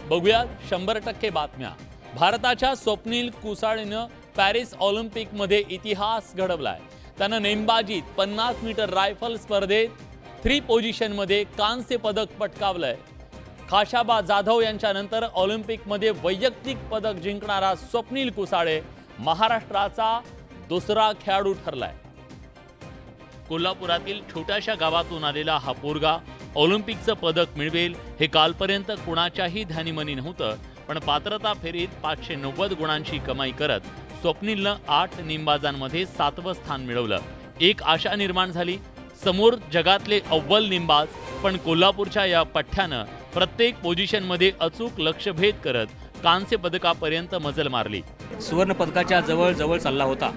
बघूया 100% बातम्या। भारताच्या स्वप्नील कुसाळेनं पॅरिस ऑलिम्पिकमध्ये इतिहास घडवलाय। त्यानं नेमबाजीत 50 मीटर रायफल स्पर्धेत 3 पोझिशनमध्ये कांस्य पदक पटकावलंय। खाशाबा जाधव यांच्यानंतर ऑलिम्पिकमध्ये वैयक्तिक पदक जिंकणारा स्वप्नील कुसाळे महाराष्ट्राचा दुसरा खेळाडू ठरलाय। कोल्हापुरातील छोट्याशा गावातून आलेला हा पोरगा ऑलिम्पिकचं पदक मिळवेल हे कालपर्यंत कुणाच्याही ध्यानीमनी नव्हतं, पण पात्रता फेरीत 590 गुणांची कमाई करत स्वप्नीलनं 8 नेमबाजांमध्ये 7वं स्थान मिळवलं। एक आशा निर्माण झाली, समोर जगातले अव्वल नेमबाज, पण कोल्हापूरच्या या पठ्ठ्यानं प्रत्येक पोझिशनमध्ये अचूक लक्ष्यभेद करत कांस्य पदकापर्यंत मजल मारली। सुवर्ण पदकाच्या जवळ चालला होता।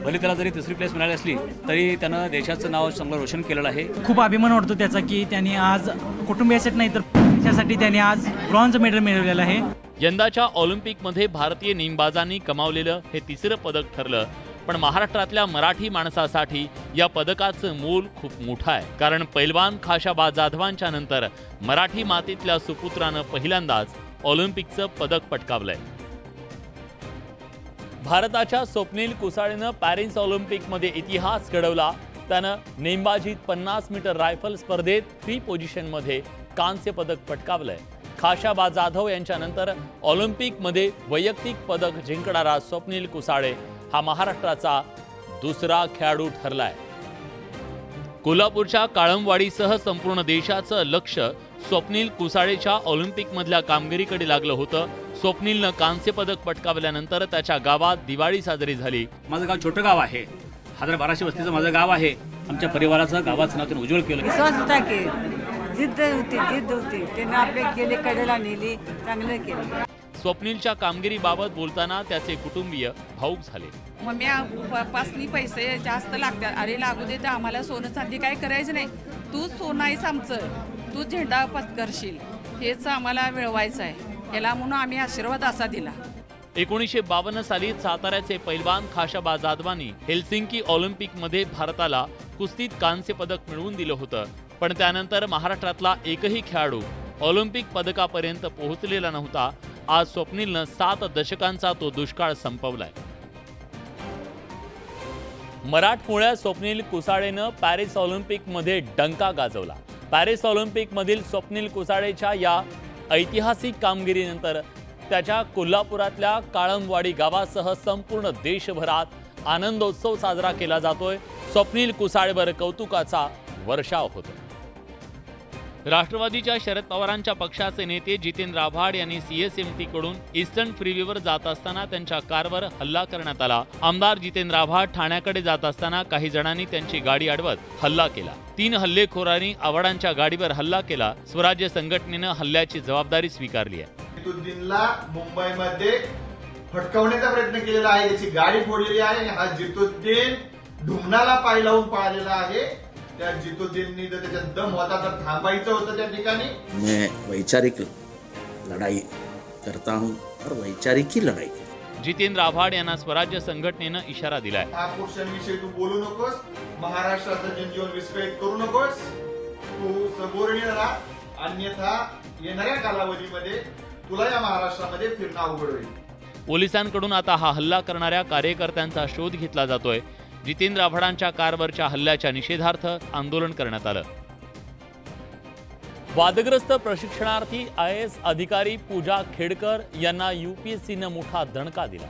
भले त्याला जरी 3री प्लेस मिळाली असली तरी त्यानं देशाचं नाव चांगलं रोशन केलेलं आहे। खूप अभिमान वाटतो त्याचा की त्यांनी आज कुटुंबियासाठी नाही तर देशासाठी त्यांनी आज ब्रॉन्झ मेडल मिळवलेलं आहे। यंदाच्या ऑलिम्पिकमध्ये भारतीय नेमबाजांनी कमावलेलं हे 3रं पदक ठरलं, पण महाराष्ट्रातल्या मराठी माणसासाठी या पदकाचं मोल खूप मोठं आहे, कारण पैलवान खाशाबा जाधवांच्या नंतर मराठी मातीतल्या सुपुत्रानं पहिल्यांदाच ऑलिम्पिकचं पदक पटकावलंय। भारताच्या स्वप्नील कुसाळेनं पॅरिस ऑलिम्पिकमध्ये इतिहास घडवला। त्यानं नेमबाजीत 50 मीटर रायफल स्पर्धेत 3 पोझिशनमध्ये कांस्य पदक पटकावलंय। खाशाबा जाधव यांच्यानंतर ऑलिम्पिकमध्ये वैयक्तिक पदक जिंकणारा स्वप्नील कुसाळे हा महाराष्ट्राचा दुसरा खेळाडू ठरलाय। कोल्हापूरच्या काळमवाडीसह संपूर्ण देशाचं लक्ष स्वप्नील कुसाळेच्या ऑलिम्पिकमधल्या कामगिरीकडे लागलं होतं। स्वप्नीलनं कांस्य पदक पटकावल्यानंतर त्याच्या गावात दिवाळी साजरी झाली। माझं गाव छोटं गाव आहे, 1200 वस्तीचं माझं गाव आहे। आमच्या परिवाराचं गावाचं नाव त्यांनी उज्ज्वल केलं। विश्वास होता की जिद्द होती त्यांनी आपले गेले कडेला नेली, चांगलं केलं। स्वप्नीलच्या कामगिरीबाबत बोलताना त्याचे कुटुंबीय भावूक झाले। मम्मी पासनी पैसे जास्त लागतात, अरे लागू दे, तर आम्हाला सोनं चांदी काय करायचं नाही, तू सोनं आहेस आमचं, तू झेंडा पत्करशील, हेच आम्हाला मिळवायचं आहे, याला म्हणून आम्ही आशीर्वाद असा दिला। 1952 साली साताऱ्याचे पैलवान खाशाबा जाधवांनी हेल्सिंकी ऑलिम्पिकमध्ये भारताला कुस्तीत कांस्य पदक मिळवून दिलं होतं, पण त्यानंतर महाराष्ट्रातला एकही खेळाडू ऑलिम्पिक पदकापर्यंत पोहोचलेला नव्हता। आज स्वप्नीलनं 7 दशकांचा तो दुष्काळ संपवलाय। मराठमोळ्या स्वप्नील कुसाळेनं पॅरिस ऑलिम्पिकमध्ये डंका गाजवला। पॅरिस ऑलिम्पिकमधील स्वप्नील कुसाळेच्या या ऐतिहासिक कामगिरीनंतर त्याच्या कोल्हापुरातल्या काळमवाडी गावासह संपूर्ण देशभरात आनंदोत्सव साजरा केला जातोय। स्वप्नील कुसाळेवर कौतुकाचा वर्षाव होतो। राष्ट्रवादीच्या शरद पवारांच्या पक्षाचे नेते जितेंद्र आव्हाड यांनी CSMT कडून ईस्टर्न फ्रीवेवर जात असताना त्यांच्या कारवर हल्ला करण्यात आला। आमदार जितेंद्र आव्हाड ठाण्याकडे जात असताना काही जणांनी त्यांची गाडी अडवत हल्ला केला। 3 हल्लेखोरांनी आव्हाडांच्या गाडीवर हल्ला केला। स्वराज्य संघटनेनं हल्ल्याची जबाबदारी स्वीकारली आहे। जितुद्दीनला मुंबईमध्ये फटकवण्याचा प्रयत्न केलेला आहे, त्याची गाडी फोडलेली आहे। हा जितुद्दीन ढुमणाला पाय लावून पळालेला आहे। त्या जितुद्दीननी जर त्याच्यात दम होता तर थांबायचं होतं त्या ठिकाणी। मैं वैचारिक लड़ाई करता हूं और वैचारिक ही लड़ाई। जितेंद्र आव्हाड यांना स्वराज्य संघटनेनं इशारा दिलाय। हा पुरुषांविषयी तू बोलू नकोस, महाराष्ट्राचं जनजीवन विस्कळीत करू नकोस, तू सबोर्णी राहा, अन्यथा येणाऱ्या कालावधीमध्ये तुला या महाराष्ट्रामध्ये फिरणं अवघड होईल। पोलिसांकडून आता हा हल्ला करणाऱ्या कार्यकर्त्यांचा शोध घेतला जातोय। जितेंद्र आव्हाडांच्या कारवरच्या हल्ल्याच्या निषेधार्थ आंदोलन करण्यात आलं। वादग्रस्त प्रशिक्षणार्थी IAS अधिकारी पूजा खेडकर यांना UPSCनं मोठा दणका दिला।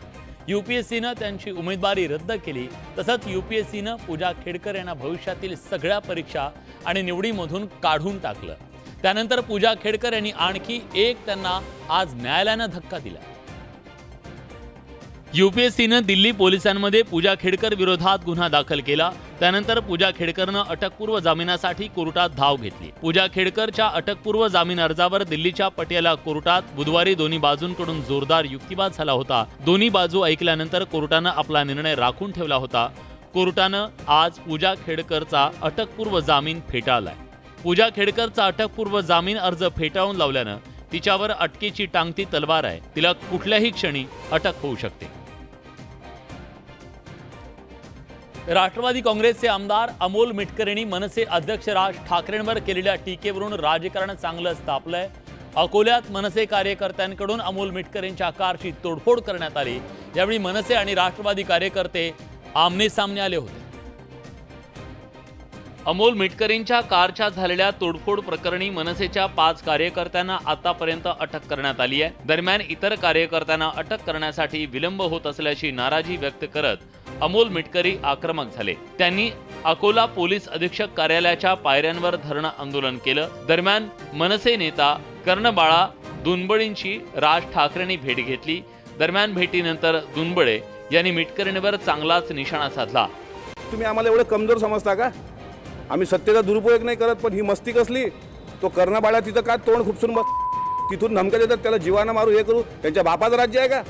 UPSCनं त्यांची उमेदवारी रद्द केली। तसंच UPSCनं पूजा खेडकर यांना भविष्यातील सगळ्या परीक्षा आणि निवडीमधून काढून टाकलं। त्यानंतर पूजा खेडकर यांनी आणखी एक त्यांना आज न्यायालयानं धक्का दिला। UPSCनं दिल्ली पोलिसांमध्ये पूजा खेडकर विरोधात गुन्हा दाखल केला। त्यानंतर पूजा खेडकरनं अटकपूर्व जामिनासाठी कोर्टात धाव घेतली। पूजा खेडकरच्या अटकपूर्व जामीन अर्जावर दिल्लीच्या पटियाला कोर्टात बुधवारी दोन्ही बाजूंकडून जोरदार युक्तिवाद झाला होता। दोन्ही बाजू ऐकल्यानंतर कोर्टानं आपला निर्णय राखून ठेवला होता। कोर्टानं आज पूजा खेडकरचा अटकपूर्व जामीन फेटाळलाय। पूजा खेडकरचा अटकपूर्व जामीन अर्ज फेटाळून लावल्यानं तिच्यावर अटकेची टांगती तलवार आहे। तिला कुठल्याही क्षणी अटक होऊ शकते। राष्ट्रवादी काँग्रेसचे आमदार अमोल मिटकर यांनी मनसे अध्यक्ष राज ठाकरेंवर केलेल्या टीकेवरून राजकारण चांगलं तापलंय। अकोल्यात मनसे कार्यकर्त्यांकडून अमोल मिटकरींच्या कारची तोडफोड करण्यात आली। यावेळी मनसे आणि राष्ट्रवादी कार्यकर्ते आमने सामने आले होते। अमोल मिटकरींच्या कारच्या झालेल्या तोडफोड प्रकरणी मनसेच्या 5 कार्यकर्त्यांना आतापर्यंत अटक करण्यात आली आहे। दरम्यान इतर कार्यकर्त्यांना अटक करण्यासाठी विलंब होत असल्याची नाराजी व्यक्त करत अमोल मिटकरी आक्रमक झाले। त्यांनी अकोला पोलीस अधीक्षक कार्यालयाच्या पायऱ्यांवर धरणं आंदोलन केलं। दरम्यान मनसे नेता कर्णबाळा दुनबळेंची राज ठाकरेंनी भेट घेतली। दरम्यान भेटीनंतर दुनबळे यांनी मिटकरींवर चांगलाच निशाणा साधला। तुम्ही आम्हाला एवढं कमजोर समजता का? आम्ही सत्तेचा दुरुपयोग नाही करत, पण ही मस्ती कसली? तो कर्णबाळा तिथं का तोंड खुपसून बस, तिथून धमक्या देतात त्याला जीवाना मारू हे करू। त्यांच्या बापाचं राज्य आहे का?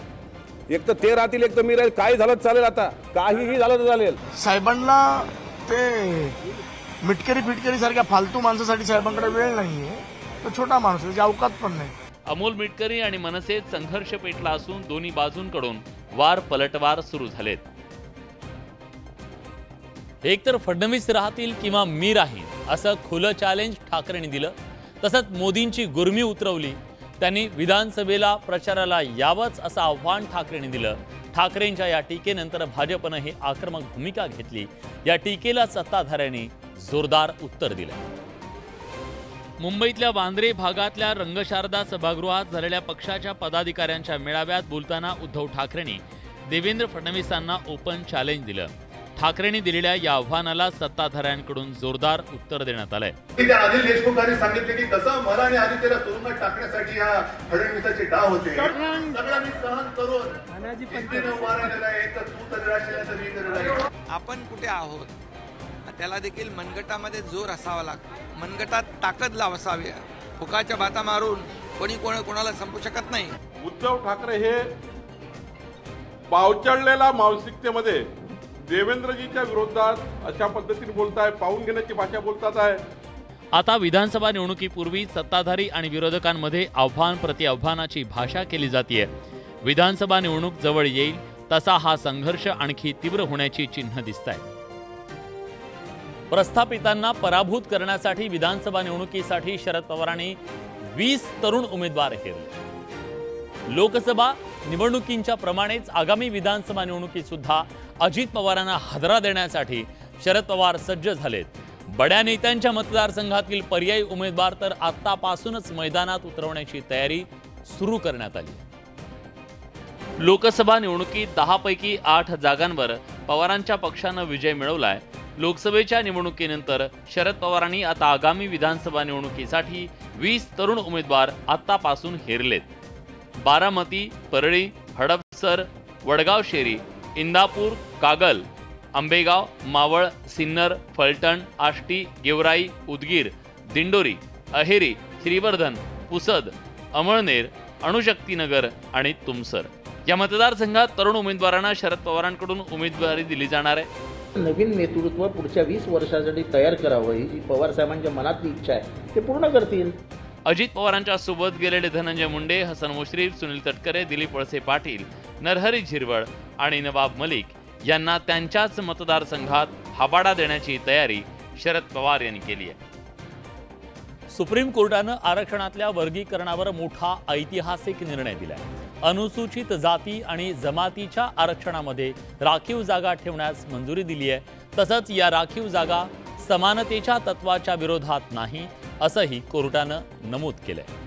एक तर ते राहतील, एक तर मी राहील, काही झालं चालेल, आता काहीही झालं तर चालेल। साहेबांना ते मिटकरी सारख्या फालतू माणसासाठी साहेबांकडे वेळ नाहीये। तो छोटा माणूस आहे, अवकात पण नाही। अमोल मिटकरी आणि मनसेत संघर्ष पेटला असून दोन्ही बाजूंकडून वार पलटवार सुरू झालेत। एकतर फडणवीस राहतील किंवा मी राहीन असं खुलं चॅलेंज ठाकरेंनी दिलं। तसंच मोदींची गुरमी उतरवली। त्यांनी विधानसभेला प्रचाराला यावंच असं आव्हान ठाकरेंनी दिलं। ठाकरेंच्या या टीकेनंतर भाजपनं ही आक्रमक भूमिका घेतली। या टीकेला सत्ताधाऱ्यांनी जोरदार उत्तर दिलं। मुंबईतल्या वांद्रे भागातल्या रंगशारदा सभागृहात झालेल्या पक्षाच्या पदाधिकाऱ्यांच्या मेळाव्यात बोलताना उद्धव ठाकरेंनी देवेंद्र फडणवीसांना ओपन चॅलेंज दिलं। ठाकरेंनी दिलेल्या या आव्हानाला सत्ताधाऱ्यांकडून जोरदार उत्तर देण्यात आलंय। त्या अनिल देशमुखांनी सांगितले की कसं मला आणि आदित्यला तुरुंगात टाकण्यासाठी या फडणवीसाचे डाव होते, सगळं मी सहन करून जिद्दीने उभा राहिलेला आहे। तर तू तर राशील तर मी तर राहील। आपण कुठे आहोत त्याला देखील मनगटामध्ये जोर असावा लागतो, मनगटात ताकद असावी। फुकाच्या बाता मारून कोणी कोणाला संपू शकत नाही। उद्धव ठाकरे हे पावचळलेल्या मानसिकतेमध्ये देवेंद्रजीच्या विरोधात अशा पद्धतीने बोलताय, पाहून घेण्याची भाषा बोलतात आहे। आता विधानसभा निवडणुकीपूर्वी सत्ताधारी आणि विरोधकांमध्ये आव्हान प्रति आव्हानाची भाषा केली जाते। विधानसभा निवडणूक जवळ येईल तसा हा संघर्ष आणखी तीव्र होण्याची चिन्ह दिसतायत। प्रस्थापितांना पराभूत करण्यासाठी विधानसभा निवडणुकीसाठी शरद पवारांनी 20 तरुण उमेदवार घेतले। लोकसभा निवडणुकींच्या प्रमाणेच आगामी विधानसभा निवडणुकीत सुद्धा अजित पवारांना हादरा देण्यासाठी शरद पवार सज्ज झालेत। बड्या नेत्यांच्या मतदारसंघातील पर्यायी उमेदवार तर आतापासूनच मैदानात उतरवण्याची तयारी सुरू करण्यात आली। लोकसभा निवडणुकीत 10 पैकी 8 जागांवर पवारांच्या पक्षानं विजय मिळवलाय। लोकसभेच्या निवडणुकीनंतर शरद पवारांनी आता आगामी विधानसभा निवडणुकीसाठी 20 तरुण उमेदवार आतापासून हेरलेत। बारामती, परळी, हडपसर, वडगाव शेरी, इंदापूर, कागल, आंबेगाव, मावळ, सिन्नर, फलटण, आष्टी, गेवराई, उदगीर, दिंडोरी, अहेरी, श्रीवर्धन, पुसद, अमळनेर, अणुशक्तीनगर आणि तुमसर या मतदारसंघात तरुण उमेदवारांना शरद पवारांकडून उमेदवारी दिली जाणार आहे। नवीन नेतृत्व पुढच्या 20 वर्षासाठी तयार करावं ही पवार साहेबांच्या मनातली इच्छा आहे, ते पूर्ण करतील। अजित पवारांच्या सोबत गेलेले धनंजय मुंडे, हसन मुश्रीफ, सुनील तटकरे, दिलीप वळसे पाटील, नरहरी झिरवळ आणि नवाब मलिक यांना त्यांच्याच मतदारसंघात हवाडा देण्याची तयारी शरद पवार यांनी केली आहे। सुप्रीम कोर्टानं आरक्षणातल्या वर्गीकरणावर मोठा ऐतिहासिक निर्णय दिलाय। अनुसूचित जाती आणि जमातीच्या आरक्षणामध्ये राखीव जागा ठेवण्यास मंजुरी दिली आहे। तसंच या राखीव जागा समानतेच्या तत्वाच्या विरोधात नाही असंही कोर्टानं नमूद केलंय।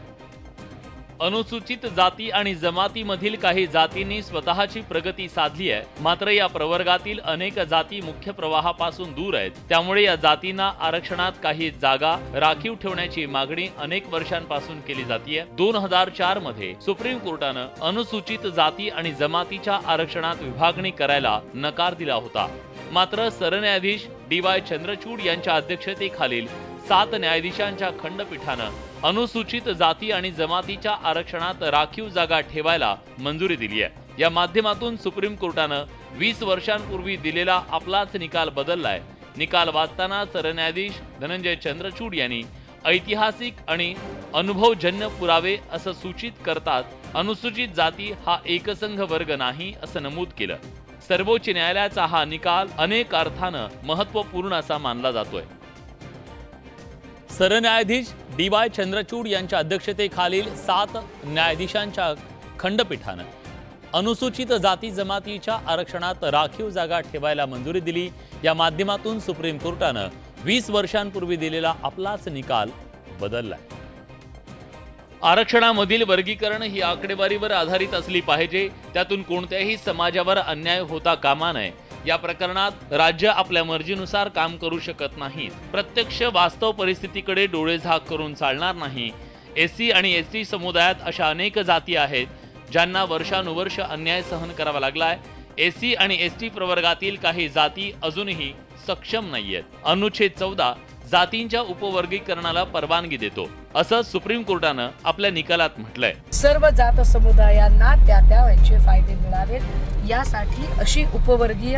अनुसूचित जाती आणि जमातीमधील काही जातींनी स्वतःची प्रगती साधली आहे, मात्र या प्रवर्गातील अनेक जाती मुख्य प्रवाहापासून दूर आहेत। त्यामुळे या जातींना आरक्षणात काही जागा राखीव ठेवण्याची मागणी अनेक वर्षांपासून केली जाते। 2004 मध्ये सुप्रीम कोर्टानं अनुसूचित जाती आणि जमातीच्या आरक्षणात विभागणी करायला नकार दिला होता। मात्र सरन्यायाधीश DY चंद्रचूड यांच्या अध्यक्षतेखालील 7 न्यायाधीशांच्या खंडपीठानं अनुसूचित जाती आणि जमातीच्या आरक्षणात राखीव जागा ठेवायला मंजुरी दिली आहे। या माध्यमातून सुप्रीम कोर्टानं 20 वर्षांपूर्वी दिलेला आपलाच निकाल बदललाय। निकाल वाचताना सरन्यायाधीश धनंजय चंद्रचूड यांनी ऐतिहासिक आणि अनुभवजन्य पुरावे असं सूचित करतात अनुसूचित जाती हा एकसंघ वर्ग नाही असं नमूद केलं। सर्वोच्च न्यायालयाचा हा निकाल अनेक अर्थानं महत्त्वपूर्ण असा मानला जातोय। सरन्यायाधीश DY चंद्रचूड यांच्या अध्यक्षतेखालील 7 न्यायाधीशांच्या खंडपीठानं अनुसूचित जाती जमातीच्या आरक्षणात राखीव जागा ठेवायला मंजुरी दिली। या माध्यमातून सुप्रीम कोर्टानं 20 वर्षांपूर्वी दिलेला आपलाच निकाल बदललाय। आरक्षणामधील वर्गीकरण ही आकडेवारीवर आधारित असली पाहिजे, त्यातून कोणत्याही समाजावर अन्याय होता कामा नये। या प्रकरणात राज्य आपल्या मर्जीनुसार काम करू शकत नाही, प्रत्यक्ष वास्तव परिस्थितीकडे डोळे झाक करून चालणार नाही। SC आणि ST समुदायात अशा अनेक जाती आहेत ज्यांना वर्षानुवर्ष अन्याय सहन करावा लागलाय। SC आणि ST प्रवर्गातील काही जाती अजूनही सक्षम नाहीयेत। अनुच्छेद 14 जातींच्या उपवर्गीकरणाला परवानगी देतो, असं सुप्रीम कोर्टानं आपल्या निकालात म्हटलंय। सर्व जात समुदायांना त्या याचे फायदे मिळावेत यासाठी अशी उपवर्गीय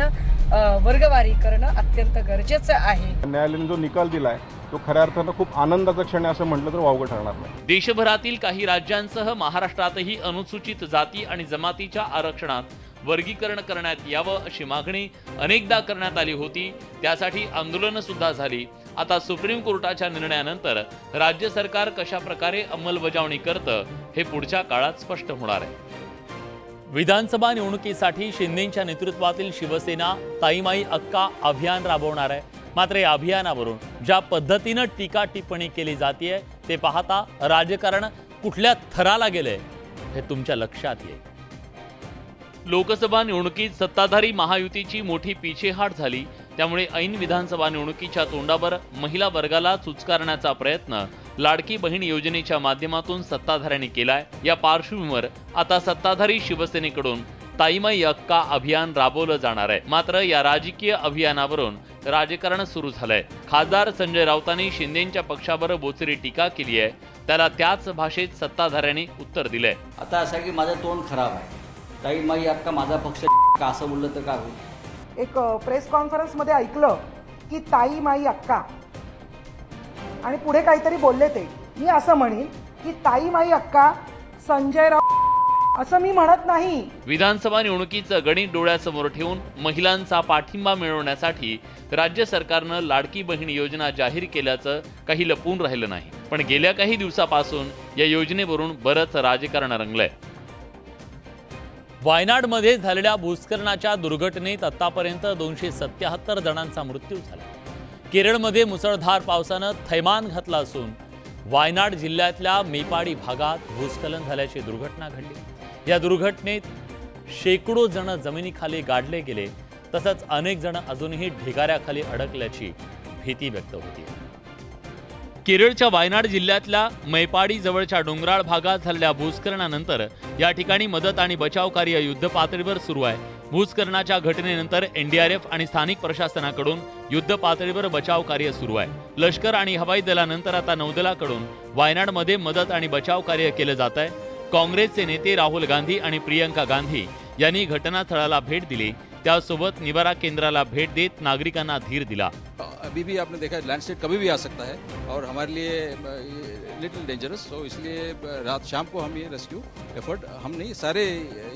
वर्गवारी करणं अत्यंत गरजेचं आहे। न्यायालयाने जो निकाल दिलाय तो खऱ्या अर्थानं खूप आनंदाचा क्षण आहे असं म्हटलं तर वावगं ठरणार नाही। देशभरातील काही राज्यांसह महाराष्ट्रातही अनुसूचित जाती आणि जमातीच्या आरक्षणात वर्गीकरण करण्यात यावं अशी मागणी अनेकदा करण्यात आली होती, त्यासाठी आंदोलनं सुद्धा झाली। आता सुप्रीम कोर्टाच्या निर्णयानंतर राज्य सरकार कशा प्रकारे अंमलबजावणी करतं हे पुढच्या काळात स्पष्ट होणार आहे। विधानसभा निवडणुकीसाठी शिंदेंच्या नेतृत्वातील शिवसेना ताईमाई अक्का अभियान राबवणार आहे। मात्र या अभियानावरून ज्या पद्धतीनं टीका टिप्पणी केली जाते ते पाहता राजकारण कुठल्या थराला गेलंय हे तुमच्या लक्षात येईल। लोकसभा निवडणुकीत सत्ताधारी महायुतीची मोठी पिछेहाट झाली, त्यामुळे ऐन विधानसभा निवडणुकीच्या तोंडावर महिला वर्गाला चुचकारण्याचा प्रयत्न लाडकी बहीण योजनेच्या माध्यमातून सत्ताधाऱ्यांनी केलाय। या पार्श्वभूमीवर आता सत्ताधारी शिवसेनेकडून ताईमाई अक्का अभियान राबवलं जाणार आहे। मात्र या राजकीय अभियानावरून राजकारण सुरू झालंय। खासदार संजय राऊतांनी शिंदेंच्या पक्षावर बोचरी टीका केली आहे, त्याला त्याच भाषेत सत्ताधाऱ्यांनी उत्तर दिलंय। आता असं की माझं तोंड खराब आहे, ताईमाई अक्का माझा पक्ष का असं बोललं तर काय होईल? एक प्रेस कॉन्फरन्समध्ये ऐकलं की ताईमाई अक्का आणि पुढे काहीतरी बोलले ते। मी असं म्हणेन की ताईमाई अक्का संजय राऊत असं मी म्हणत नाही। विधानसभा निवडणुकीचं गणित डोळ्यासमोर ठेवून महिलांचा पाठिंबा मिळवण्यासाठी राज्य सरकारनं लाडकी बहीण योजना जाहीर केल्याचं काही लपून राहिलं नाही, पण गेल्या काही दिवसापासून या योजनेवरून बरंच राजकारण रंगलंय। वायनाडमध्ये झालेल्या भूस्खलनाच्या दुर्घटनेत आतापर्यंत 277 जणांचा मृत्यू झाला। केरळमध्ये मुसळधार पावसानं थैमान घातलं असून वायनाड जिल्ह्यातल्या मेपाडी भागात भूस्खलन झाल्याची दुर्घटना घडली। या दुर्घटनेत शेकडो जण जमिनीखाली गाडले गेले, तसंच अनेक जण अजूनही ढिगाऱ्याखाली अडकल्याची भीती व्यक्त होती। केरळच्या वायनाड जिल्ह्यातल्या मैपाडी जवळच्या डोंगराळ भागात झालेल्या भूस्खलनानंतर या ठिकाणी मदत आणि बचाव कार्य युद्धपातळीवर सुरू आहे। भूस्खलनाच्या घटनेनंतर NDRF आणि स्थानिक प्रशासनाकडून युद्धपातळीवर बचाव कार्य सुरू आहे। लष्कर आणि हवाई दलानंतर आता नौदलाकडून वायनाडमध्ये मदत आणि बचाव कार्य केलं जात आहे। काँग्रेसचे नेते राहुल गांधी आणि प्रियंका गांधी यांनी घटनास्थळाला भेट दिली, त्यासोबत निवारा केंद्राला भेट देत नागरिकांना धीर दिला। अभी भी आपने देखा लैंडस्लाइड कभी भी आ सकता है और हमारे लिए लिटिल डेंजरस, तो इसलिए रात शाम को हम ये रेस्क्यू एफर्ट हम नहीं सारे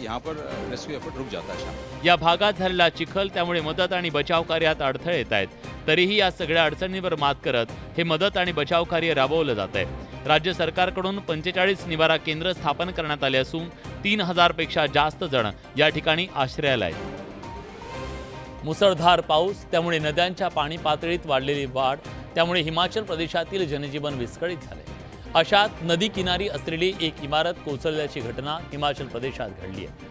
यहाँ पर रेस्क्यू एफर्ट रुक जाता है शाम। या भागात झालेला चिखल त्यामुळे मदत आणि बचाव कार्यात अडथळे येत आहेत, तरीही या सगळ्या अडचणींवर मात करत हे मदत आणि बचाव कार्य राबवलं जात आहे। राज्य सरकारकडून 45 निवारा केंद्र स्थापन करण्यात आले असून 3000 पेक्षा जास्त जण या ठिकाणी आश्रयाला आहेत। मुसळधार पाऊस त्यामुळे नद्यांच्या पाणी पातळीत वाढलेली वाढ त्यामुळे हिमाचल प्रदेशातील जनजीवन विस्कळीत झाले। अशात नदी किनारी असलेली एक इमारत कोसळल्याची घटना हिमाचल प्रदेशात घडली आहे।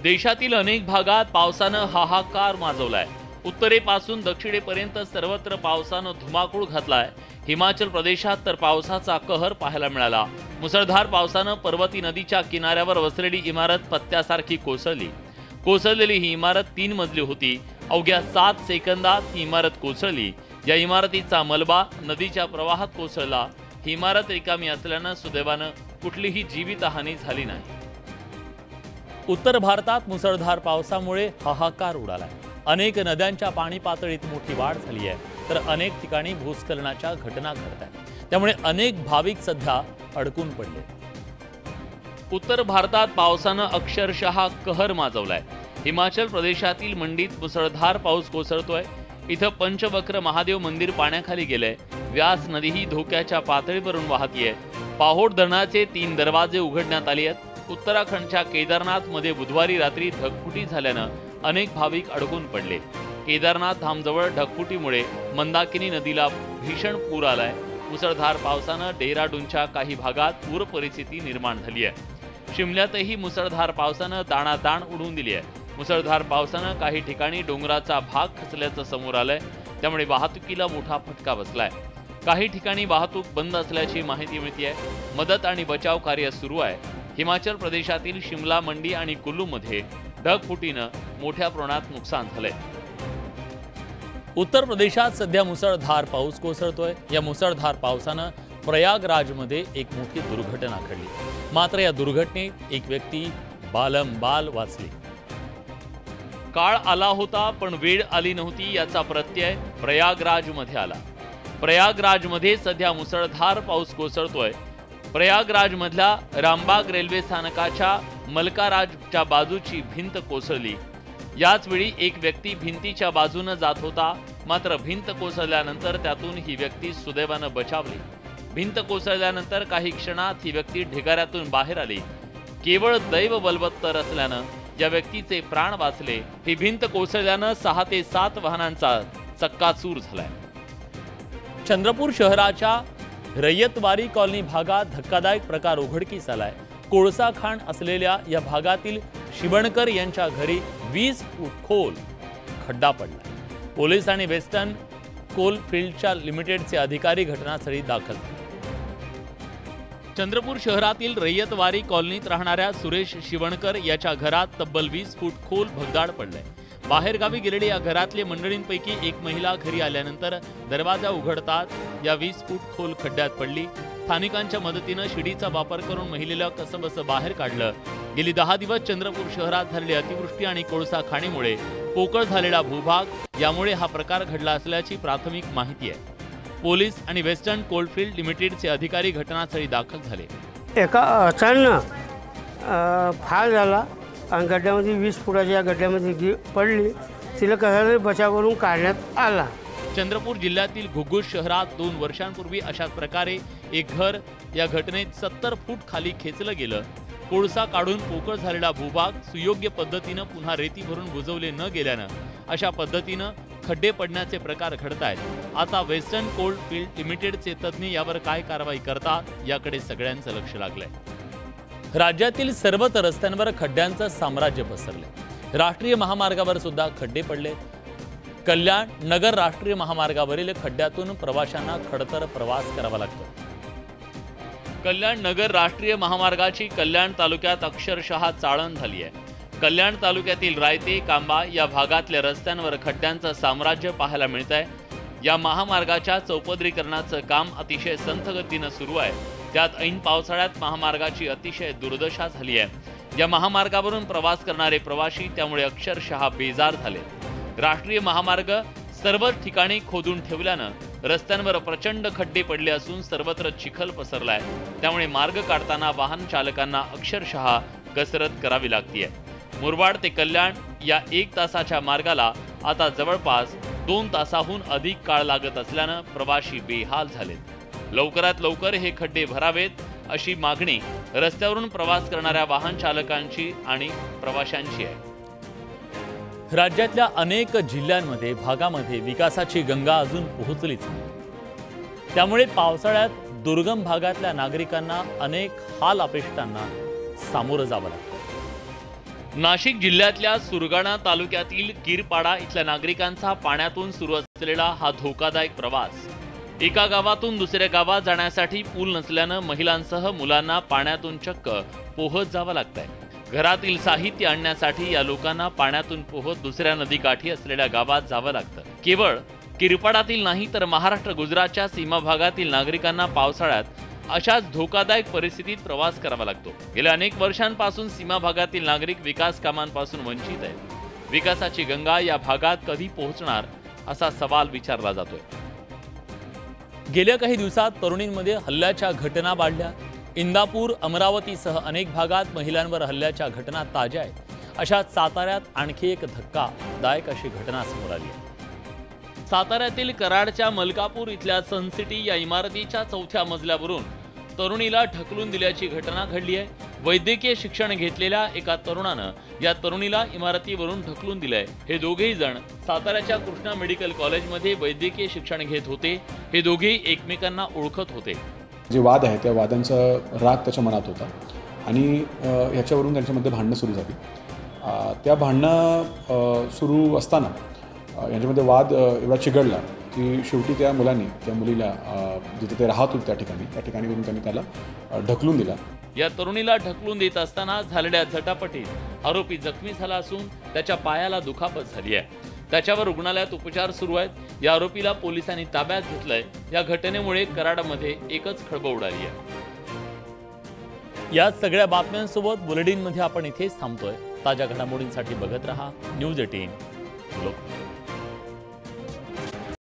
देशातील अनेक भागात पावसानं हाहाकार माजवलाय। उत्तरेपासून दक्षिणेपर्यंत सर्वत्र पावसानं धुमाकूळ घातलाय। हिमाचल प्रदेशात तर पावसाचा कहर पाहायला मिळाला। मुसळधार पावसानं पर्वती नदीच्या किनाऱ्यावर वसलेली इमारत पत्त्यासारखी कोसळली। कोसळलेली ही इमारत 3 मजली होती। अवघ्या 7 सेकंदात ही इमारत कोसळली। या इमारतीचा मलबा नदीच्या प्रवाहात कोसळला। ही इमारत रिकामी असल्यानं सुदैवानं कुठलीही जीवितहानी झाली नाही। उत्तर भारतात मुसळधार पावसामुळे हाहाकार उडालाय। अनेक नद्यांच्या पाणी पातळीत मोठी वाढ झाली आहे, तर अनेक ठिकाणी भूस्खलनाच्या घटना घडत आहेत, त्यामुळे अनेक भाविक सध्या अडकून पडले। उत्तर भारतात पावसानं अक्षरशः कहर माजवलाय। हिमाचल प्रदेशातील मंडीत मुसळधार पाऊस कोसळतोय। इथं पंचवक्र महादेव मंदिर पाण्याखाली गेलंय। व्यास नदीही धोक्याच्या पातळीवरून वाहतीये। पाहोड धरणाचे 3 दरवाजे उघडण्यात आले आहेत। उत्तराखंडच्या केदारनाथ मध्ये बुधवारी रात्री ढगफुटी झाल्यानं अनेक भाविक अडकून पडले। केदारनाथ धामजवळ ढगफुटीमुळे मंदाकिनी नदीला भीषण पूर आलाय। मुसळधार पावसानं डेहराडूनच्या काही भागात पूर परिस्थिती निर्माण झाली आहे। शिमल्यातही मुसळधार पावसानं दाणादाण उडवून दिली आहे। मुसळधार पावसानं काही ठिकाणी डोंगराचा भाग खचल्याचं समोर आलंय, त्यामुळे वाहतुकीला मोठा फटका बसलाय। काही ठिकाणी वाहतूक बंद असल्याची माहिती मिळतेय। मदत आणि बचाव कार्य सुरू आहे। हिमाचल प्रदेशातील शिमला, मंडी आणि कुल्लूमध्ये ढगफुटीनं मोठ्या प्रमाणात नुकसान झालंय। उत्तर प्रदेशात सध्या मुसळधार पाऊस कोसळतोय। या मुसळधार पावसानं प्रयागराजमध्ये एक मोठी दुर्घटना घडली, मात्र या दुर्घटनेत एक व्यक्ती बालंबाल वाचली। काळ आला होता पण वेळ आली नव्हती याचा प्रत्यय प्रयागराजमध्ये आला। प्रयागराजमध्ये सध्या मुसळधार पाऊस कोसळतोय। प्रयागराजमधल्या रामबाग रेल्वे स्थानकाच्या मलकाराजच्या बाजूची भिंत कोसळली। याच वेळी एक व्यक्ती भिंतीच्या बाजूने जात होता, मात्र भिंत कोसळल्यानंतर त्यातून ही व्यक्ती सुदैवानं बचावली। भिंत कोसळल्यानंतर काही क्षणात ही व्यक्ती ढिगाऱ्यातून बाहेर आली। केवळ दैव बलवत्तर असल्यानं या व्यक्तीचे प्राण वाचले। ही भिंत कोसळल्यानं 6 ते 7 वाहनांचा चक्काचूर झालाय। चंद्रपूर शहराच्या रयतवारी कॉलनी भागात धक्कादायक प्रकार उघडकीस आलाय। कोळसा खाण असलेल्या या भागातील शिवणकर यांच्या घरी 20 फूट खोल खड्डा पडला। पोलीस आणि वेस्टर्न कोलफिल्डच्या लिमिटेडचे अधिकारी घटनास्थळी दाखल झाले। चंद्रपूर शहरातील रयतवारी कॉलनीत राहणाऱ्या सुरेश शिवणकर याच्या घरात तब्बल 20 फूट खोल भगदाड पडलाय। बाहेरगावी गेलेली या घरातले मंडळींपैकी एक महिला घरी आल्यानंतर दरवाजा उघडताच या 20 फूट खोल खड्ड्यात पडली। स्थानिकांच्या मदतीनं शिडीचा वापर करून महिलेला कसंबसं बाहेर काढलं। गेली 10 दिवस चंद्रपूर शहरात झालेली अतिवृष्टी आणि कोळसा खाणीमुळे पोकळ झालेला भूभाग, यामुळे हा प्रकार घडला असल्याची प्राथमिक माहिती आहे। पोलीस आणि वेस्टर्न कोलफिल्ड लिमिटेडचे अधिकारी घटनास्थळी दाखल झाले। एका अचानक फाळ झाला आणि गड्ड्यामध्ये 20 फुटाच्या गड्ड्यामध्ये पडली। तिला कसा बचाव करून काढण्यात आला। चंद्रपूर जिल्ह्यातील घुग्गुस शहरात 2 वर्षांपूर्वी अशाच प्रकारे एक घर या घटनेत 70 फूट खाली खेचलं गेलं। कोळसा काढून पोकळ झालेला भूभाग सुयोग्य पद्धतीनं पुन्हा रेती भरून बुजवले न गेल्यानं अशा पद्धतीनं खड्डे पडण्याचे प्रकार घडतायत। आता वेस्टर्न कोल्ड फील्ड लिमिटेडचे तज्ज्ञ यावर काय कारवाई करतात याकडे सगळ्यांचं लक्ष लागलंय। राज्यातील सर्वच रस्त्यांवर खड्ड्यांचं साम्राज्य पसरले। राष्ट्रीय महामार्गावर सुद्धा खड्डे पडले। कल्याण नगर राष्ट्रीय महामार्गावरील खड्ड्यातून प्रवाशांना खडतर प्रवास करावा लागतो। कल्याण नगर राष्ट्रीय महामार्गाची कल्याण तालुक्यात अक्षरशः चाळण झाली आहे। कल्याण तालुक्यातील रायते, कांबा या भागातल्या रस्त्यांवर खड्ड्यांचं साम्राज्य पाहायला मिळत आहे। या महामार्गाच्या चौपदरीकरणाचं काम अतिशय संथ गतीनं सुरू आहे। त्यात ऐन पावसाळ्यात महामार्गाची अतिशय दुर्दशा झाली आहे। या महामार्गावरून प्रवास करणारे प्रवासी त्यामुळे अक्षरशः बेजार झाले। राष्ट्रीय महामार्ग सर्वच ठिकाणी खोदून ठेवल्यानं रस्त्यांवर प्रचंड खड्डे पडले असून सर्वत्र चिखल पसरलाय। त्यामुळे मार्ग काढताना वाहन चालकांना अक्षरशः कसरत करावी लागतेय। मुरबाड ते कल्याण या 1 तासाच्या मार्गाला आता जवळपास 2 तासाहून अधिक काळ लागत असल्यानं प्रवासी बेहाल झालेत। लवकरात लवकर हे खड्डे भरावेत अशी मागणी रस्त्यावरून प्रवास करणाऱ्या वाहन चालकांची आणि प्रवाशांची आहे। राज्यातल्या अनेक जिल्ह्यांमध्ये भागामध्ये विकासाची गंगा अजून पोहोचलीच नाही। त्यामुळे पावसाळ्यात दुर्गम भागातल्या नागरिकांना अनेक हाल अपेष्टांना सामोरं जावं लागतं। नाशिक जिल्ह्यातल्या सुरगाणा तालुक्यातील कीरपाडा इथल्या नागरिकांचा पाण्यातून सुरू असलेला हा धोकादायक प्रवास। एका गावातून दुसऱ्या गावात जाण्यासाठी पूल नसल्यानं महिलांसह मुलांना पाण्यातून चक्क पोहत जावं लागतंय। घरातील साहित्य आणण्यासाठी या लोकांना पाण्यातून पोहत दुसऱ्या नदीकाठी असलेल्या गावात जावं लागतं। केवळ किरपाडातील नाही तर महाराष्ट्र गुजरातच्या सीमा भागातील नागरिकांना पावसाळ्यात अशाच धोकादायक परिस्थितीत प्रवास करावा लागतो। गेल्या अनेक वर्षांपासून सीमा भागातील नागरिक विकास कामांपासून वंचित आहेत। विकासाची गंगा या भागात कधी पोहोचणार असा सवाल विचारला जातोय। गेल्या काही दिवसात तरुणींमध्ये हल्ल्याच्या घटना वाढल्या। इंदापूर, अमरावतीसह अनेक भागात महिलांवर हल्ल्याच्या घटना ताज्या आहेत। अशात साताऱ्यात आणखी एक धक्कादायक अशी घटना समोर आली आहे। साताऱ्यातील कराडच्या मलकापूर इथल्या सनसिटी या इमारतीच्या 4थ्या मजल्यावरून तरुणीला ढकलून दिल्याची घटना घडली आहे। वैद्यकीय शिक्षण घेतलेल्या एका तरुणानं या तरुणीला इमारतीवरून ढकलून दिलंय। हे दोघेही जण साताऱ्याच्या कृष्णा मेडिकल कॉलेजमध्ये वैद्यकीय शिक्षण घेत होते। हे दोघेही एकमेकांना ओळखत होते। जे वाद आहे त्या वादांचा राग त्याच्या मनात होता आणि ह्याच्यावरून त्यांच्यामध्ये भांडणं सुरू झाली। त्या भांडणं सुरू असताना यांच्यामध्ये वाद एवढा चिघळला की शेवटी त्या मुलीला जिथे ते राहत होते त्या ठिकाणी वरून त्यांनी त्याला ढकलून दिला। या तरुणीला ढकलून देत असताना झालेल्या झटापटीत आरोपी जखमी झाला असून त्याच्या पायाला दुखापत झाली आहे। त्याच्यावर रुग्णालयात उपचार सुरू आहेत। या आरोपीला पोलिसांनी ताब्यात घेतलंय। या घटनेमुळे कराडमध्ये एकच खळबळ उडाली आहे। या सगळ्या बातम्यांसोबत बुलेटिनमध्ये आपण इथेच थांबतोय। ताज्या घडामोडींसाठी बघत रहा न्यूज 18 लोक।